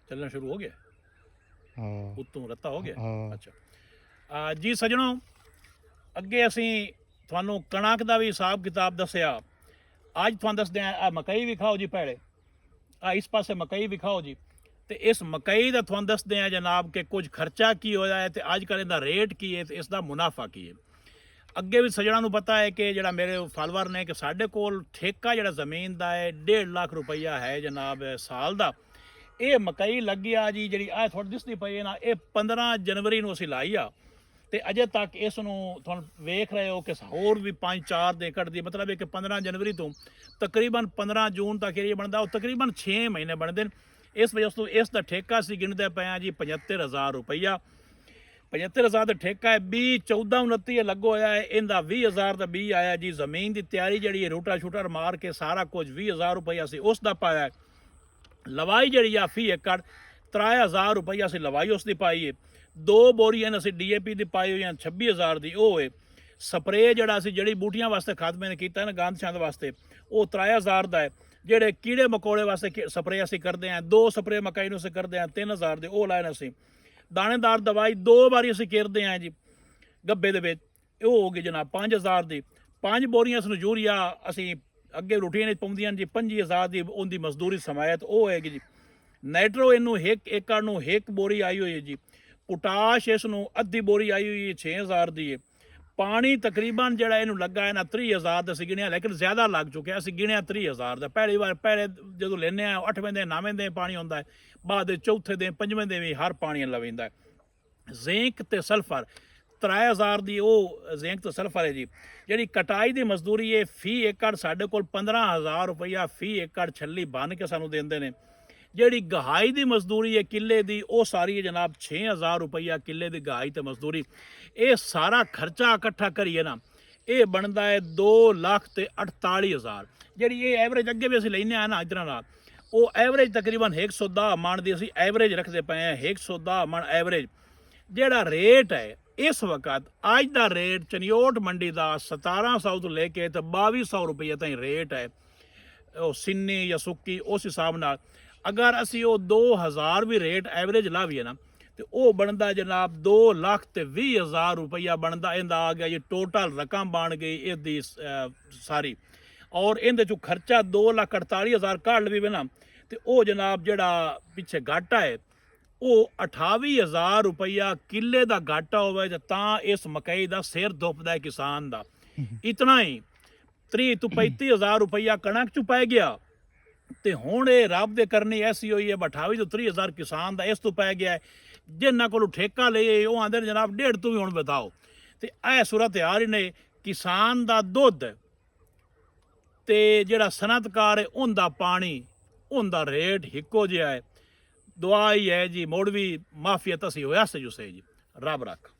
ਚੱਲਣਾ ਸ਼ੁਰੂ ਹੋ ਗਿਆ? ਹਾਂ ਉੱਤੋਂ ਰੱਤਾ ਹੋ ਗਿਆ? ਹਾਂ ਅੱਛਾ ਜੀ ਸੱਜਣੋ, ਅੱਗੇ ਅਸੀਂ ਤੁਹਾਨੂੰ ਕਣਕ ਦਾ ਵੀ ਹਿਸਾਬ ਕਿਤਾਬ ਦੱਸਿਆ। ਅੱਜ ਤੁਹਾਨੂੰ ਦੱਸਦੇ ਆ ਮਕਈ ਵੀ ਖਾਓ ਜੀ ਭੈੜੇ, ਇਸ ਪਾਸੇ ਮਕਈ ਵੀ ਖਾਓ ਜੀ। ਤੇ ਇਸ ਮਕਈ ਦਾ ਤੁਹਾਨੂੰ ਦੱਸਦੇ ਆ ਜਨਾਬ ਕਿ ਕੁਝ ਖਰਚਾ ਕੀ ਹੋਇਆ ਹੈ ਤੇ ਅੱਜ ਕੱਲ੍ਹ ਇਹਦਾ ਰੇਟ ਕੀ ਹੈ ਤੇ ਇਸ ਦਾ ਮੁਨਾਫਾ ਕੀ ਹੈ। ਅੱਗੇ ਵੀ ਸੱਜਣਾਂ ਨੂੰ ਪਤਾ ਹੈ ਕਿ ਜਿਹੜਾ ਮੇਰੇ ਫਾਲੋਅਰ ਨੇ ਕਿ ਸਾਡੇ ਕੋਲ ਠੇਕਾ ਜਿਹੜਾ ਜ਼ਮੀਨ ਦਾ ਹੈ 1.5 ਲੱਖ ਰੁਪਈਆ ਹੈ ਜਨਾਬ ਸਾਲ ਦਾ। ਇਹ ਮਕਈ ਲੱਗੀ ਆ ਜੀ, ਜਿਹੜੀ ਆ ਥੋੜੀ ਦਿਸਦੀ ਪਈ ਹੈ ਨਾ, ਇਹ 15 ਜਨਵਰੀ ਨੂੰ ਅਸੀਂ ਲਾਈ ਆ ਤੇ ਅਜੇ ਤੱਕ ਇਸ ਨੂੰ ਤੁਹਾਨੂੰ ਵੇਖ ਰਹੇ ਹੋ ਕਿ ਹੋਰ ਵੀ 5-4 ਦਿਨ ਕੱਢਦੀ, ਮਤਲਬ ਹੈ ਕਿ 15 ਜਨਵਰੀ ਤੋਂ ਤਕਰੀਬਨ 15 ਜੂਨ ਤੱਕ ਇਹ ਬਣਦਾ, ਉਹ ਤਕਰੀਬਨ 6 ਮਹੀਨੇ ਬਣਦੇ ਨੇ। ਇਸ ਵਜ੍ਹਾ ਤੋਂ ਇਸ ਦਾ ਠੇਕਾ ਅਸੀਂ ਗਿਣਦੇ ਪਏ ਹਾਂ ਜੀ 75,000 ਰੁਪਈਆ। 75,000 ਦਾ ਠੇਕਾ ਹੈ। 2014-29 ਲੱਗੋ ਹੋਇਆ ਹੈ, ਇਹਦਾ 20,000 ਦਾ 20 ਆਇਆ ਜੀ। ਜ਼ਮੀਨ ਦੀ ਤਿਆਰੀ ਜਿਹੜੀ ਹੈ ਰੂਟਾ ਸ਼ੂਟਰ ਮਾਰ ਕੇ ਸਾਰਾ ਕੁਝ 20,000 ਰੁਪਈਆ ਅਸੀਂ ਉਸ ਦਾ ਪਾਇਆ। ਲਵਾਈ ਜਿਹੜੀ ਆ ਫੀ ਏਕੜ 3,000 ਰੁਪਈਆ ਅਸੀਂ ਲਵਾਈ ਉਸ ਦੀ ਪਾਈ ਹੈ। 2 ਬੋਰੀਆਂ ਅਸੀਂ DAP ਦੀ ਪਾਈ ਹੋਈਆਂ 26,000 ਦੀ ਉਹ ਹੈ। ਸਪਰੇ ਜਿਹੜਾ ਅਸੀਂ ਜਿਹੜੀ ਬੂਟੀਆਂ ਵਾਸਤੇ ਖਾਦਮੇ ਨੇ ਕੀਤਾ ਨਾ ਗੰਦ ਛੰਦ ਵਾਸਤੇ, ਉਹ 3,000 ਦਾ ਹੈ। ਜਿਹੜੇ ਕੀੜੇ ਮਕੌੜੇ ਵਾਸਤੇ ਸਪਰੇ ਅਸੀਂ ਕਰਦੇ ਹਾਂ, 2 ਸਪਰੇ ਮਕਈ ਨੂੰ ਅਸੀਂ ਕਰਦੇ ਹਾਂ 3,000 ਦੇ, ਉਹ ਲਾਏ ਨੇ ਅਸੀਂ। ਦਾਣੇਦਾਰ ਦਵਾਈ 2 ਵਾਰੀ ਅਸੀਂ ਕਿਰਦੇ ਹਾਂ ਜੀ ਗੱਬੇ ਦੇ ਵਿੱਚ, ਉਹ ਹੋ ਗਈ ਜਨਾਬ 5,000 ਦੀ। 5 ਬੋਰੀਆਂ ਸਾਨੂੰ ਯੂਰੀਆ ਅਸੀਂ ਅੱਗੇ ਰੂਟੀਨ ਵਿੱਚ ਪਾਉਂਦੀਆਂ ਜੀ 25,000 ਦੀ ਉਹਦੀ ਮਜ਼ਦੂਰੀ ਸਮਾਇਤ ਉਹ ਹੈਗੀ ਜੀ। ਨਾਈਟਰੋ ਇਹਨੂੰ 1 ਏਕੜ ਨੂੰ 1 ਬੋਰੀ ਆਈ ਹੋਈ ਹੈ ਜੀ। ਪੋਟਾਸ਼ ਇਸ ਨੂੰ ਅੱਧੀ ਬੋਰੀ ਆਈ ਹੋਈ ਹੈ 6,000 ਦੀ ਹੈ। ਪਾਣੀ ਤਕਰੀਬਨ ਜਿਹੜਾ ਇਹਨੂੰ ਲੱਗਾ ਹੈ ਨਾ 30,000 ਦਾ ਅਸੀਂ ਗਿਣਿਆ, ਲੇਕਿਨ ਜ਼ਿਆਦਾ ਲੱਗ ਚੁੱਕਿਆ, ਅਸੀਂ ਗਿਣਿਆ 30,000 ਦਾ। ਪਹਿਲੀ ਵਾਰ ਪਹਿਲੇ ਜਦੋਂ ਲੈਂਦੇ ਹਾਂ 8ਵੇਂ ਦਿਨ 9ਵੇਂ ਦਿਨ ਪਾਣੀ ਹੁੰਦਾ ਹੈ, ਬਾਅਦ ਦੇ ਚੌਥੇ ਦਿਨ 5ਵੇਂ ਦਿਨ ਵੀ ਹਰ ਪਾਣੀ ਲਵੇਂਦਾ ਹੈ। ਜ਼ਿੰਕ ਤੇ ਸਲਫਰ 3,000 ਦੀ ਉਹ ਜ਼ਿੰਕ ਤੇ ਸਲਫਰ ਹੈ ਜੀ। ਜਿਹੜੀ ਕਟਾਈ ਦੀ ਮਜ਼ਦੂਰੀ ਹੈ ਫੀ ਏਕੜ ਸਾਡੇ ਕੋਲ 15,000 ਰੁਪਈਆ ਫੀ ਏਕੜ ਛੱਲੀ ਬੰਨ ਕੇ ਸਾਨੂੰ ਦਿੰਦੇ ਨੇ। ਜਿਹੜੀ ਗਹਾਈ ਦੀ ਮਜ਼ਦੂਰੀ ਹੈ ਕਿੱਲੇ ਦੀ ਉਹ ਸਾਰੀ ਹੈ ਜਨਾਬ 6,000 ਰੁਪਈਆ ਕਿੱਲੇ ਦੀ ਗਹਾਈ ਤੇ ਮਜ਼ਦੂਰੀ। ਇਹ ਸਾਰਾ ਖਰਚਾ ਇਕੱਠਾ ਕਰੀਏ ਨਾ ਇਹ ਬਣਦਾ ਹੈ 2,48,000। ਜਿਹੜੀ ਇਹ ਐਵਰੇਜ ਅੱਗੇ ਵੀ ਅਸੀਂ ਲੈਂਦੇ ਹਾਂ ਨਾ ਇਧਰ ਨਾਲ, ਉਹ ਐਵਰੇਜ ਤਕਰੀਬਨ 110 ਮਣ ਦੀ ਅਸੀਂ ਐਵਰੇਜ ਰੱਖਦੇ ਪਏ ਹਾਂ। 110 ਮਣ ਐਵਰੇਜ ਜਿਹੜਾ ਰੇਟ ਹੈ ਇਸ ਵਕਤ ਅੱਜ ਦਾ ਰੇਟ ਚਨਿਓਟ ਮੰਡੀ ਦਾ 1700 ਤੋਂ ਲੈ ਕੇ ਤੇ 2,200 ਰੁਪਏ ਤਾਈਂ ਰੇਟ ਹੈ ਉਹ ਸਿੰਨੀ ਜਾਂ ਸੁੱਕੀ। ਉਸ ਹਿਸਾਬ ਨਾਲ ਅਗਰ ਅਸੀਂ ਉਹ 2,000 ਵੀ ਰੇਟ ਐਵਰੇਜ ਲਾਵੀਏ ਨਾ ਤੇ ਉਹ ਬਣਦਾ ਜਨਾਬ 2,20,000 ਰੁਪਈਆ ਬਣਦਾ। ਇਹਦਾ ਆ ਗਿਆ ਜੀ ਟੋਟਲ ਰਕਮ ਬਣ ਗਈ ਇਹਦੀ ਸਾਰੀ, ਔਰ ਇਹਦੇ ਚੋਂ ਖਰਚਾ 2,48,000 ਕੱਢ ਲਵੇ ਨਾ ਤੇ ਉਹ ਜਨਾਬ ਜਿਹੜਾ ਪਿੱਛੇ ਘਾਟਾ ਹੈ ਉਹ 28,000 ਰੁਪਈਆ ਕਿੱਲੇ ਦਾ ਘਾਟਾ ਹੋਵੇ ਤਾਂ ਇਸ ਮਕਈ ਦਾ ਸਿਰ ਦੁੱਪਦਾ ਹੈ ਕਿਸਾਨ ਦਾ। ਇਤਨਾ ਹੀ 30 ਤੋਂ 35,000 ਰੁਪਈਆ ਕਣਕ ਚ ਪੈ ਗਿਆ ਤੇ ਹੁਣ ਇਹ ਰੱਬ ਦੇ ਕਰਨੀ ਐਸੀ ਹੋਈ ਹੈ 28 ਤੋਂ 30,000 ਕਿਸਾਨ ਦਾ ਇਸ ਤੋਂ ਪੈ ਗਿਆ ਹੈ। ਜਿਨ੍ਹਾਂ ਕੋਲੋਂ ਠੇਕਾ ਲਏ ਉਹ ਆਂਦੇ ਨੇ ਜਨਾਬ 1.5 ਤੋਂ ਵੀ ਹੁਣ ਬਤਾਓ। ਤੇ ਇਹ ਸੂਰਤ ਹਾਲ ਹੀ ਨੇ ਕਿਸਾਨ ਦਾ ਦੁੱਧ ਤੇ ਜਿਹੜਾ ਸਨਅਤਕਾਰ ਹੈ ਉਹਦਾ ਪਾਣੀ ਉਹਦਾ ਰੇਟ ਇੱਕੋ ਜਿਹਾ ਹੈ। ਦੁਆ ਹੀ ਹੈ ਜੀ ਮੁੜ ਵੀ ਮਾਫੀਅਤ ਅਸੀਂ ਹੋਇਆ ਸੇ ਜੀ। ਰੱਬ ਰੱਖ।